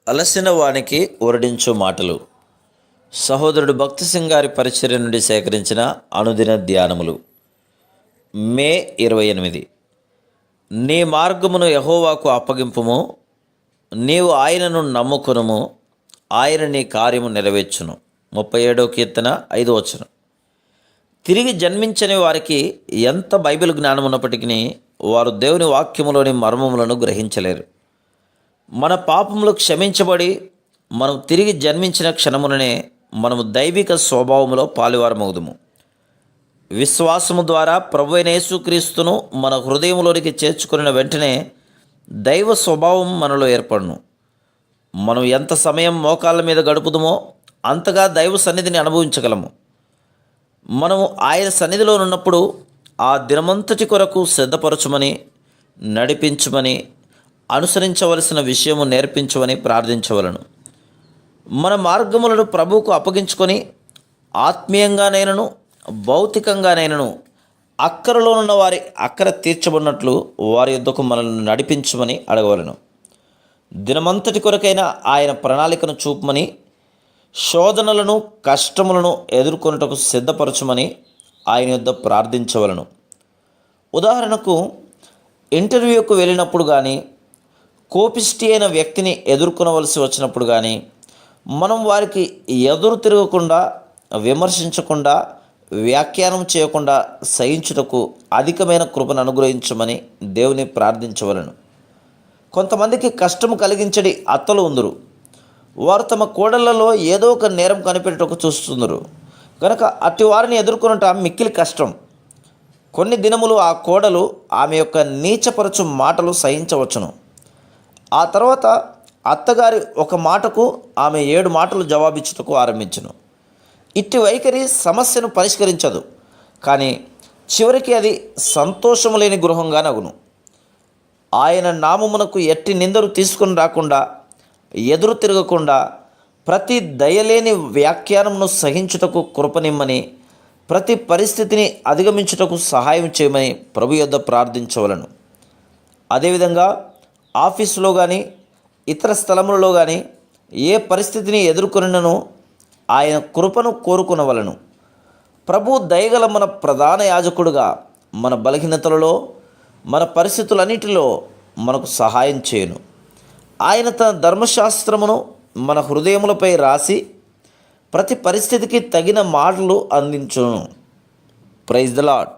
అలసిన వానికి ఓరడించు మాటలు. సహోదరుడు భక్తి సింగ్ గారి పరిచర్య నుండి సేకరించిన అనుదిన ధ్యానములు. మే 28. నీ మార్గమును యెహోవాకు అప్పగింపుము, నీవు ఆయనను నమ్ముకొనుము, ఆయన నీ కార్యము నెరవేర్చును. 37వ కీర్తన 5వ వచనం. తిరిగి జన్మించని వారికి ఎంత బైబిల్ జ్ఞానం ఉన్నప్పటికీ వారు దేవుని వాక్యములోని మర్మములను గ్రహించలేరు. మన పాపములు క్షమించబడి మనం తిరిగి జన్మించిన క్షణముననే మనము దైవిక స్వభావములో పాలువారమవుదుము. విశ్వాసము ద్వారా ప్రభువైన యేసుక్రీస్తును మన హృదయంలోనికి చేర్చుకున్న వెంటనే దైవ స్వభావం మనలో ఏర్పడును. మనం ఎంత సమయం మోకాళ్ళ మీద గడుపుదుమో అంతగా దైవ సన్నిధిని అనుభవించగలము. మనము ఆయన సన్నిధిలో ఉన్నప్పుడు ఆ దినమంతటి కొరకు సిద్ధపరచుమని, నడిపించుమని, అనుసరించవలసిన విషయము నేర్పించమని ప్రార్థించవలను. మన మార్గములను ప్రభువుకు అప్పగించుకొని ఆత్మీయంగానైనను భౌతికంగానైనను అక్కరలోనున్న వారి అక్కర తీర్చబడినట్లు వారి యొద్దకు మనల్ని నడిపించమని అడగవలను. దినమంతటి కొరకైనా ఆయన ప్రణాళికను చూపమని, శోధనలను కష్టములను ఎదుర్కొనుటకు సిద్ధపరచమని ఆయన యొద్ద ప్రార్థించవలను. ఉదాహరణకు, ఇంటర్వ్యూకు వెళ్ళినప్పుడు కానీ, కోపిష్టి అయిన వ్యక్తిని ఎదుర్కొనవలసి వచ్చినప్పుడు కానీ మనం వారికి ఎదురు తిరగకుండా, విమర్శించకుండా, వ్యాఖ్యానం చేయకుండా సహించుటకు అధికమైన కృపను అనుగ్రహించమని దేవుని ప్రార్థించవలను. కొంతమందికి కష్టము కలిగించడి అత్తలు ఉందరు. వారు తమ కోడళ్లలో ఏదో ఒక నేరం కనిపెట్టుటకు చూస్తున్నారు కనుక అట్టి వారిని ఎదుర్కొనుట మిక్కిలి కష్టం. కొన్ని దినములు ఆ కోడలు ఆమె యొక్క నీచపరచు మాటలు సహించవచ్చును. ఆ తర్వాత అత్తగారి ఒక మాటకు ఆమె 7 మాటలు జవాబిచ్చుటకు ఆరంభించును. ఇట్టి వైఖరి సమస్యను పరిష్కరించదు, కానీ చివరికి అది సంతోషము లేని గృహంగా నగును. ఆయన నామమునకు ఎట్టి నిందలు తీసుకుని రాకుండా, ఎదురు తిరగకుండా, ప్రతి దయలేని వ్యాఖ్యానమును సహించుటకు కృపనిమ్మని, ప్రతి పరిస్థితిని అధిగమించుటకు సహాయం చేయమని ప్రభు యొద్ద ప్రార్థించవలను. అదేవిధంగా ఆఫీసులో కానీ ఇతర స్థలములలో కానీ ఏ పరిస్థితిని ఎదుర్కొనినను ఆయన కృపను కోరుకునవలను. ప్రభు దయగల మన ప్రధాన యాజకుడుగా మన బలహీనతలలో, మన పరిస్థితులన్నిటిలో మనకు సహాయం చేయను. ఆయన తన ధర్మశాస్త్రమును మన హృదయములపై రాసి ప్రతి పరిస్థితికి తగిన మాటలు అందించును. Praise the lord.